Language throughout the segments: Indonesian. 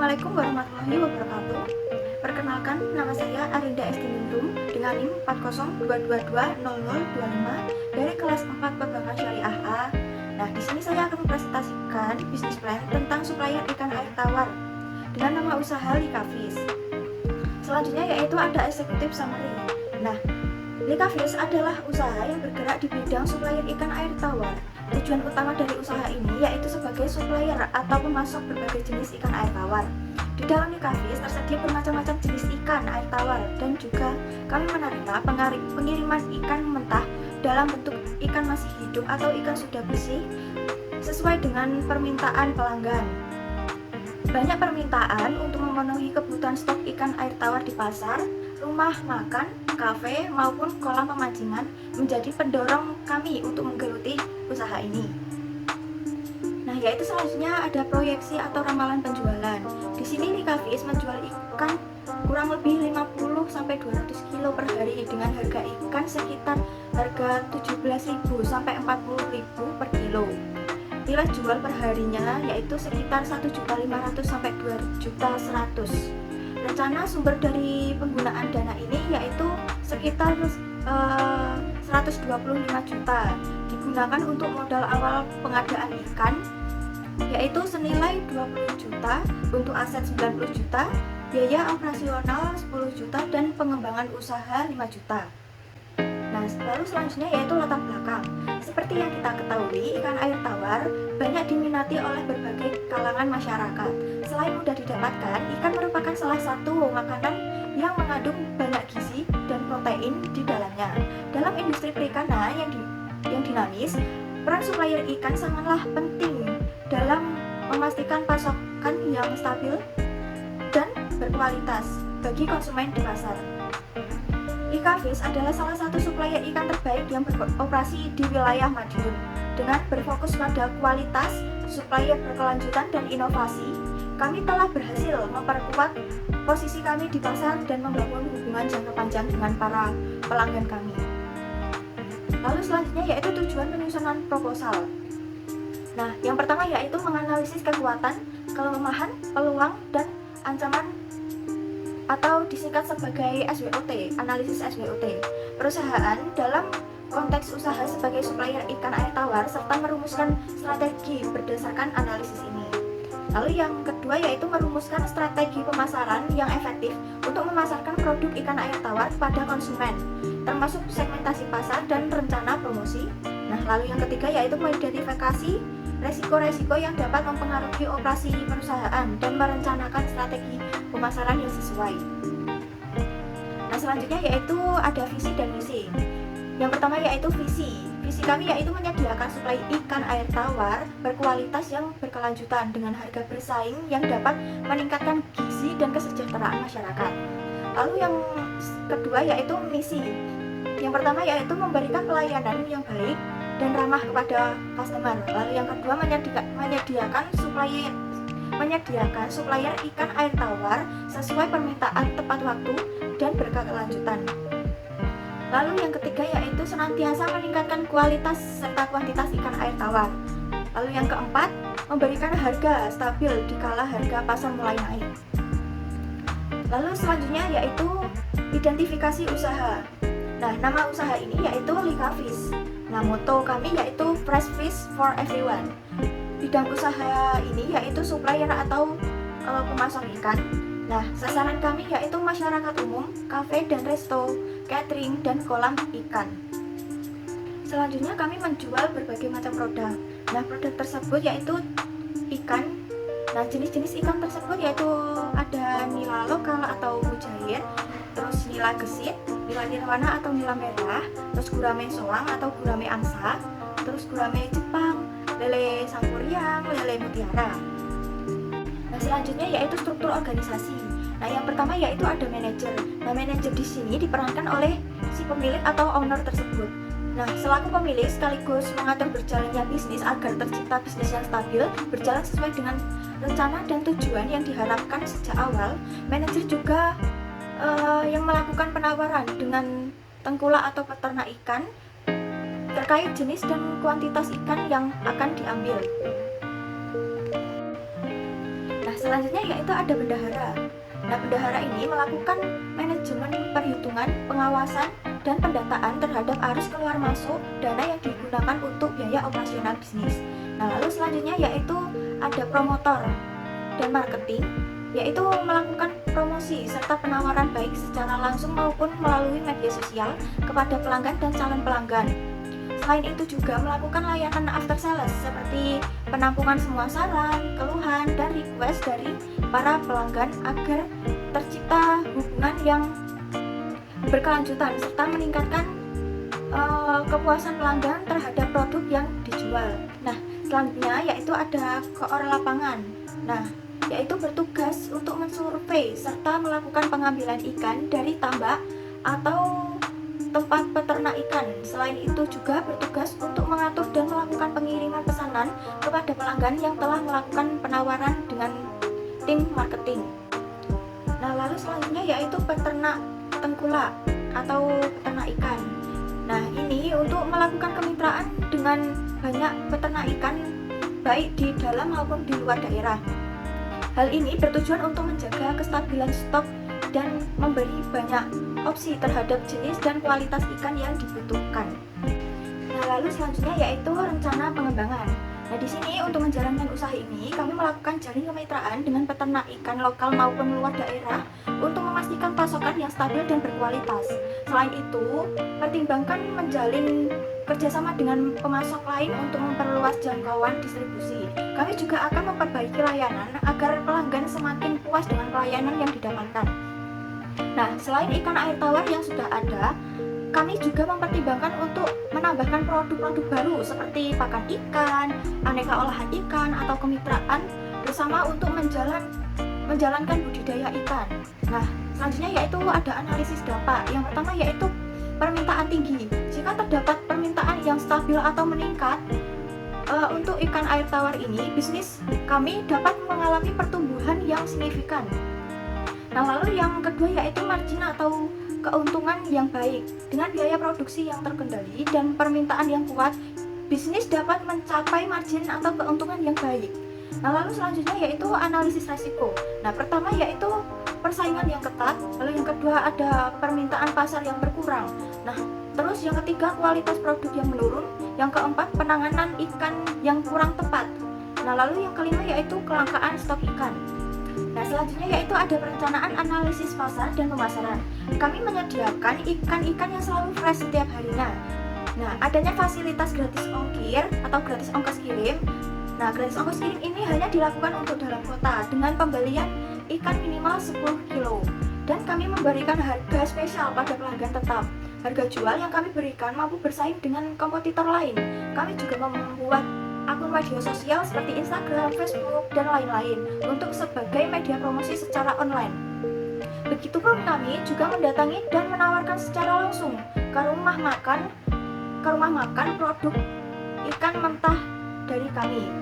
Assalamualaikum warahmatullahi wabarakatuh. Perkenalkan, nama saya Arinda Estiningrum dengan NIM 4022220025 dari kelas 4 Perbankan Syariah A. Nah, di sini saya akan mempresentasikan bisnis plan tentang supplier ikan air tawar dengan nama usaha Likafish. Selanjutnya yaitu ada executive summary. Nah, Likafish adalah usaha yang bergerak di bidang supplier ikan air tawar. Tujuan utama dari usaha ini yaitu sebagai supplier atau pemasok berbagai jenis ikan air tawar. Di dalam Likafish tersedia bermacam-macam jenis ikan air tawar dan juga kami menerima pengiriman ikan mentah dalam bentuk ikan masih hidup atau ikan sudah bersih sesuai dengan permintaan pelanggan. Banyak permintaan untuk memenuhi kebutuhan stok ikan air tawar di pasar, rumah makan, kafe, maupun kolam pemancingan menjadi pendorong kami untuk menggeluti usaha ini. Nah, yaitu selanjutnya ada proyeksi atau ramalan penjualan. Di sini Likafish menjual ikan kurang lebih 50-200 kilo per hari dengan harga ikan sekitar harga 17.000 sampai 40.000 per kilo. Nilai jual perharinya yaitu sekitar 1.500.000 sampai 2.100.000. Rencana sumber dari penggunaan dana ini yaitu sekitar 125 juta digunakan untuk modal awal pengadaan ikan yaitu senilai 20 juta, untuk aset 90 juta, biaya operasional 10 juta dan pengembangan usaha 5 juta. Nah, lalu selanjutnya yaitu latar belakang. Seperti yang kita ketahui, ikan air tawar banyak diminati oleh berbagai kalangan masyarakat. Selain mudah didapatkan, ikan merupakan salah satu makanan yang mengandung banyak gizi dan protein di dalamnya. Dalam industri perikanan yang dinamis, peran supplier ikan sangatlah penting dalam memastikan pasokan yang stabil dan berkualitas bagi konsumen di pasar. Likafish adalah salah satu supplier ikan terbaik yang beroperasi di wilayah Madiun. Dengan berfokus pada kualitas, supplier berkelanjutan dan inovasi, kami telah berhasil memperkuat posisi kami di pasar dan membangun hubungan jangka panjang dengan para pelanggan kami. Lalu selanjutnya yaitu tujuan penyusunan proposal. Nah, yang pertama yaitu menganalisis kekuatan, kelemahan, peluang, dan ancaman atau disingkat sebagai SWOT, analisis SWOT perusahaan dalam konteks usaha sebagai supplier ikan air tawar serta merumuskan strategi berdasarkan analisis ini. Lalu yang kedua yaitu merumuskan strategi pemasaran yang efektif untuk memasarkan produk ikan air tawar kepada konsumen, termasuk segmentasi pasar dan rencana promosi. Nah, lalu yang ketiga yaitu mengidentifikasi resiko-resiko yang dapat mempengaruhi operasi perusahaan dan merencanakan strategi pemasaran yang sesuai. Nah, selanjutnya yaitu ada visi dan misi. Yang pertama yaitu visi. Visi kami yaitu menyediakan suplai ikan air tawar berkualitas yang berkelanjutan dengan harga bersaing yang dapat meningkatkan gizi dan kesejahteraan masyarakat. Lalu yang kedua yaitu misi. Yang pertama yaitu memberikan pelayanan yang baik dan ramah kepada customer. Lalu yang kedua menyediakan supplier ikan air tawar sesuai permintaan tepat waktu dan berkelanjutan. Lalu yang ketiga yaitu senantiasa meningkatkan kualitas serta kuantitas ikan air tawar. Lalu yang keempat, memberikan harga stabil dikala harga pasar mulai naik. Lalu selanjutnya yaitu identifikasi usaha. Nah, nama usaha ini yaitu Likafish. Nah, moto kami yaitu Fresh Fish for Everyone. Bidang usaha ini yaitu supplier atau pemasok ikan. Nah, sasaran kami yaitu masyarakat umum, kafe dan resto, catering, dan kolam ikan. Selanjutnya kami menjual berbagai macam produk. Nah, produk tersebut yaitu ikan. Nah, jenis-jenis ikan tersebut yaitu ada nila lokal atau mujair, terus nila gesit, nila nirwana atau nila merah, terus gurame soang atau gurame angsa, terus gurame Jepang, lele sampuriang, lele mutiara. Nah, selanjutnya yaitu struktur organisasi. Nah, yang pertama yaitu ada manajer. Nah, manajer di sini diperankan oleh si pemilik atau owner tersebut. Nah, selaku pemilik sekaligus mengatur berjalannya bisnis agar tercipta bisnis yang stabil, berjalan sesuai dengan rencana dan tujuan yang diharapkan sejak awal. Manajer juga yang melakukan penawaran dengan tengkulak atau peternak ikan terkait jenis dan kuantitas ikan yang akan diambil. selanjutnya yaitu ada bendahara. Nah, bendahara ini melakukan manajemen perhitungan, pengawasan, dan pendataan terhadap arus keluar masuk dana yang digunakan untuk biaya operasional bisnis. Nah, lalu selanjutnya yaitu ada promotor dan marketing, yaitu melakukan promosi serta penawaran baik secara langsung maupun melalui media sosial kepada pelanggan dan calon pelanggan. Selain itu juga melakukan layanan after sales seperti penampungan semua saran, keluhan, dan request dari para pelanggan agar tercipta hubungan yang berkelanjutan serta meningkatkan kepuasan pelanggan terhadap produk yang dijual. Nah, selanjutnya yaitu ada koor lapangan. Nah, yaitu bertugas untuk mensurvei serta melakukan pengambilan ikan dari tambak atau tempat peternak ikan. Selain itu juga bertugas untuk mengatur dan melakukan pengiriman pesanan kepada pelanggan yang telah melakukan penawaran dengan tim marketing. Nah, lalu selanjutnya yaitu peternak tengkulak atau peternak ikan. Nah, ini untuk melakukan kemitraan dengan banyak peternak ikan baik di dalam maupun di luar daerah. Hal ini bertujuan untuk menjaga kestabilan stok dan memberi banyak opsi terhadap jenis dan kualitas ikan yang dibutuhkan. Nah, lalu selanjutnya yaitu rencana pengembangan. Nah, di sini untuk menjalankan usaha ini kami melakukan jalin kemitraan dengan peternak ikan lokal maupun luar daerah untuk memastikan pasokan yang stabil dan berkualitas. Selain itu, pertimbangkan menjalin kerjasama dengan pemasok lain untuk memperluas jangkauan distribusi. Kami juga akan memperbaiki layanan agar pelanggan semakin puas dengan pelayanan yang didapatkan. Nah, selain ikan air tawar yang sudah ada, kami juga mempertimbangkan untuk menambahkan produk-produk baru seperti pakan ikan, aneka olahan ikan, atau kemitraan bersama untuk menjalankan budidaya ikan. Nah, selanjutnya yaitu ada analisis dampak. Yang pertama yaitu permintaan tinggi. Jika terdapat permintaan yang stabil atau meningkat untuk ikan air tawar ini, bisnis kami dapat mengalami pertumbuhan yang signifikan. Nah, lalu yang kedua yaitu margin atau keuntungan yang baik. Dengan biaya produksi yang terkendali dan permintaan yang kuat, bisnis dapat mencapai margin atau keuntungan yang baik. Nah, lalu selanjutnya yaitu analisis resiko. Nah, pertama yaitu persaingan yang ketat, lalu yang kedua ada permintaan pasar yang berkurang. Nah, terus yang ketiga kualitas produk yang menurun, yang keempat penanganan ikan yang kurang tepat. Nah, lalu yang kelima yaitu kelangkaan stok ikan. Nah, selanjutnya yaitu ada perencanaan analisis pasar dan pemasaran. Kami menyediakan ikan-ikan yang selalu fresh setiap harinya. Nah, adanya fasilitas gratis ongkir atau gratis ongkos kirim. Nah, gratis ongkos kirim ini hanya dilakukan untuk dalam kota dengan pembelian ikan minimal 10 kilo. Dan kami memberikan harga spesial pada pelanggan tetap. Harga jual yang kami berikan mampu bersaing dengan kompetitor lain. Kami juga membuat akun media sosial seperti Instagram, Facebook, dan lain-lain untuk sebagai media promosi secara online. Begitupun kami juga mendatangi dan menawarkan secara langsung ke rumah makan produk ikan mentah dari kami.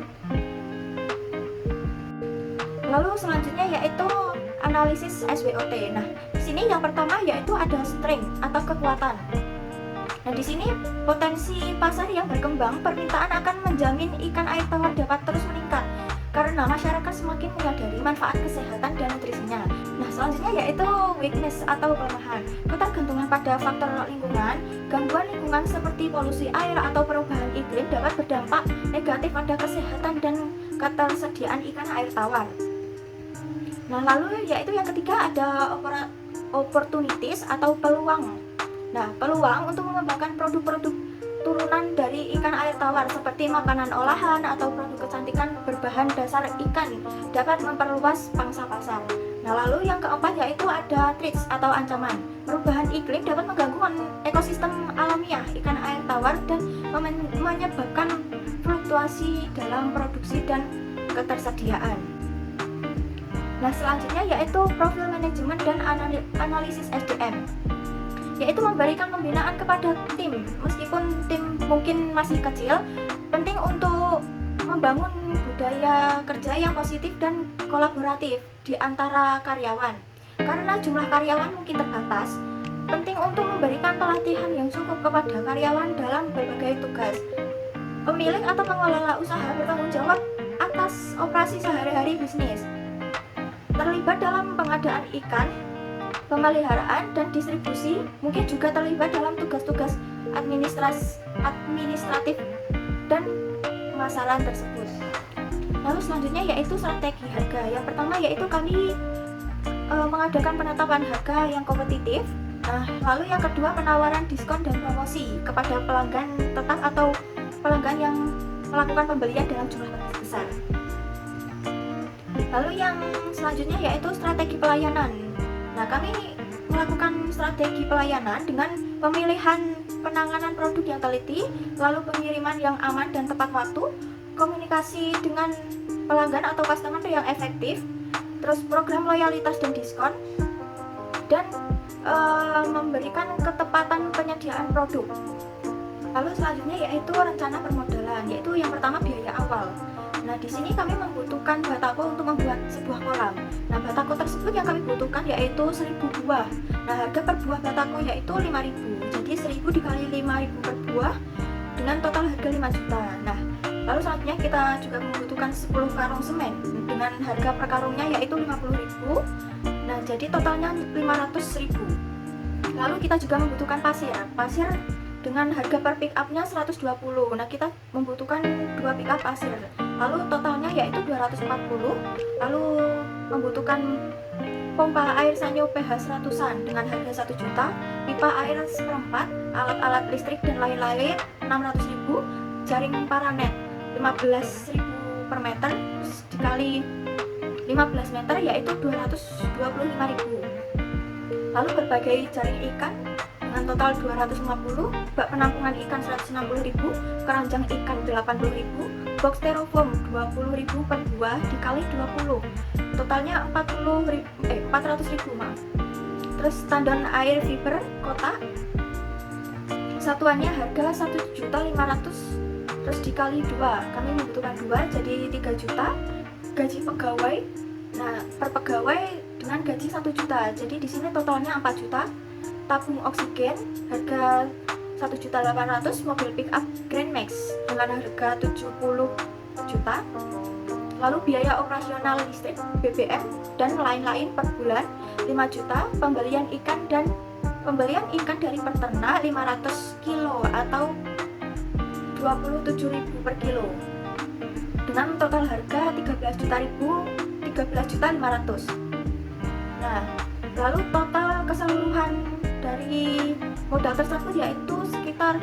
Lalu selanjutnya yaitu analisis SWOT. Nah, di sini yang pertama yaitu ada strength atau kekuatan. Nah, di sini potensi pasar yang berkembang, permintaan akan menjamin ikan air tawar dapat terus meningkat karena masyarakat semakin menyadari manfaat kesehatan dan nutrisinya. Nah, selanjutnya yaitu weakness atau kelemahan. Ketergantungan pada faktor lingkungan, gangguan lingkungan seperti polusi air atau perubahan iklim dapat berdampak negatif pada kesehatan dan ketersediaan ikan air tawar. Nah, lalu yaitu yang ketiga ada opportunities atau peluang. Nah, peluang untuk mengembangkan produk-produk turunan dari ikan air tawar seperti makanan olahan atau produk kecantikan berbahan dasar ikan dapat memperluas pangsa pasar. Nah, lalu yang keempat yaitu ada threats atau ancaman. Perubahan iklim dapat mengganggu ekosistem alamiah ikan air tawar dan menyebabkan fluktuasi dalam produksi dan ketersediaan. Nah, selanjutnya yaitu profil manajemen dan analisis SDM, yaitu memberikan pembinaan kepada tim. Meskipun tim mungkin masih kecil, penting untuk membangun budaya kerja yang positif dan kolaboratif di antara karyawan. Karena jumlah karyawan mungkin terbatas, penting untuk memberikan pelatihan yang cukup kepada karyawan dalam berbagai tugas. Pemilik atau pengelola usaha bertanggung jawab atas operasi sehari-hari bisnis. terlibat dalam pengadaan ikan, pemeliharaan dan distribusi, mungkin juga terlibat dalam tugas-tugas administratif dan pemasaran tersebut. Lalu selanjutnya yaitu strategi harga. Yang pertama yaitu kami mengadakan penetapan harga yang kompetitif. Nah, lalu yang kedua penawaran diskon dan promosi kepada pelanggan tetap atau pelanggan yang melakukan pembelian dalam jumlah lebih besar. Lalu yang selanjutnya yaitu strategi pelayanan. Nah, kami melakukan strategi pelayanan dengan pemilihan penanganan produk yang teliti, lalu pengiriman yang aman dan tepat waktu, komunikasi dengan pelanggan atau customer yang efektif, terus program loyalitas dan diskon, dan memberikan ketepatan penyediaan produk. Lalu selanjutnya yaitu rencana permodalan, yaitu yang pertama biaya awal. Nah, di sini kami membutuhkan batako untuk membuat sebuah kolam. Nah, batako tersebut yang kami butuhkan yaitu 1000 buah. Nah, harga per buah batako yaitu 5.000. Jadi 1000 dikali 5.000 per buah dengan total harga 5 juta. Nah, lalu selanjutnya kita juga membutuhkan 10 karung semen dengan harga per karungnya yaitu 50.000. Nah, jadi totalnya 500.000. Lalu kita juga membutuhkan pasir. Pasir dengan harga per pick up-nya 120. Nah, kita membutuhkan 2 pick up pasir. Lalu totalnya yaitu 240. Lalu membutuhkan pompa air Sanyo pH 100-an dengan harga 1 juta, pipa air seperempat, alat-alat listrik dan lain-lain 600.000, jaring paranet 15.000 per meter dikali 15 meter yaitu 225.000. Lalu berbagai jaring ikan dengan total 250, bak penampungan ikan 160.000, keranjang ikan 80.000, box styrofoam 20.000 per buah dikali 20, totalnya 400.000 maaf. Terus tandon air fiber kotak satuannya harga 1.500.000, terus dikali 2, kami membutuhkan 2 jadi 3 juta. Gaji pegawai, nah per pegawai dengan gaji 1 juta, jadi di sini totalnya 4 juta. Tabung oksigen harga 1.800.000, mobil pick up Grand Max dengan harga 70 juta. Lalu biaya operasional listrik, BBM dan lain-lain per bulan 5 juta. Pembelian ikan dari peternak 500 kilo atau 27.000 per kilo dengan total harga 13.500.000. Nah, lalu total keseluruhan dari modal tersebut yaitu sekitar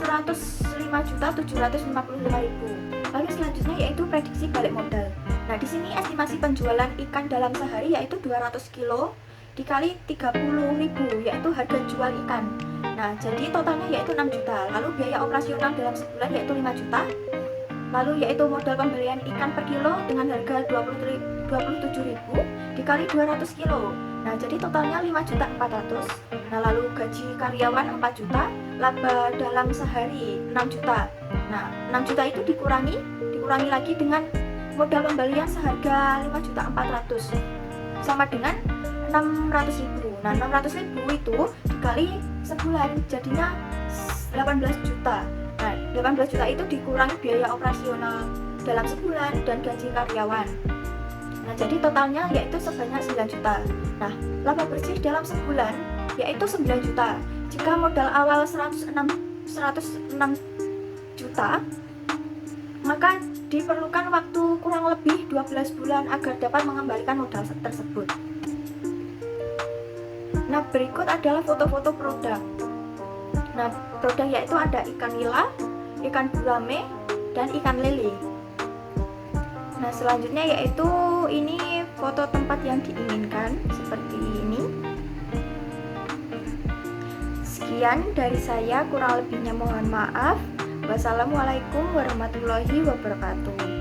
105.755.000. Lalu selanjutnya yaitu prediksi balik modal. Nah, di sini estimasi penjualan ikan dalam sehari yaitu 200 kilo dikali 30.000 yaitu harga jual ikan. Nah, jadi totalnya yaitu 6 juta. Lalu biaya operasional dalam sebulan yaitu 5 juta. Lalu yaitu modal pembelian ikan per kilo dengan harga 27.000 dikali 200 kilo. Nah, jadi totalnya 5.400.000. Nah, lalu gaji karyawan 4 juta, laba dalam sehari 6 juta. Nah, 6 juta itu dikurangi lagi dengan modal pembelian seharga 5.400.000 sama dengan 600.000. Nah, 600.000 itu dikali sebulan jadinya 18 juta. Nah, 18 juta itu dikurangi biaya operasional dalam sebulan dan gaji karyawan. Nah, jadi totalnya yaitu sebanyak 9 juta. Nah, laba bersih dalam sebulan yaitu 9 juta. Jika modal awal 106 juta, maka diperlukan waktu kurang lebih 12 bulan agar dapat mengembalikan modal tersebut. Nah, berikut adalah foto-foto produk. Nah, produk yaitu ada ikan nila, ikan gurame, dan ikan lele. Nah, selanjutnya yaitu ini foto tempat yang diinginkan seperti ini. Sekian dari saya, kurang lebihnya mohon maaf. Wassalamualaikum warahmatullahi wabarakatuh.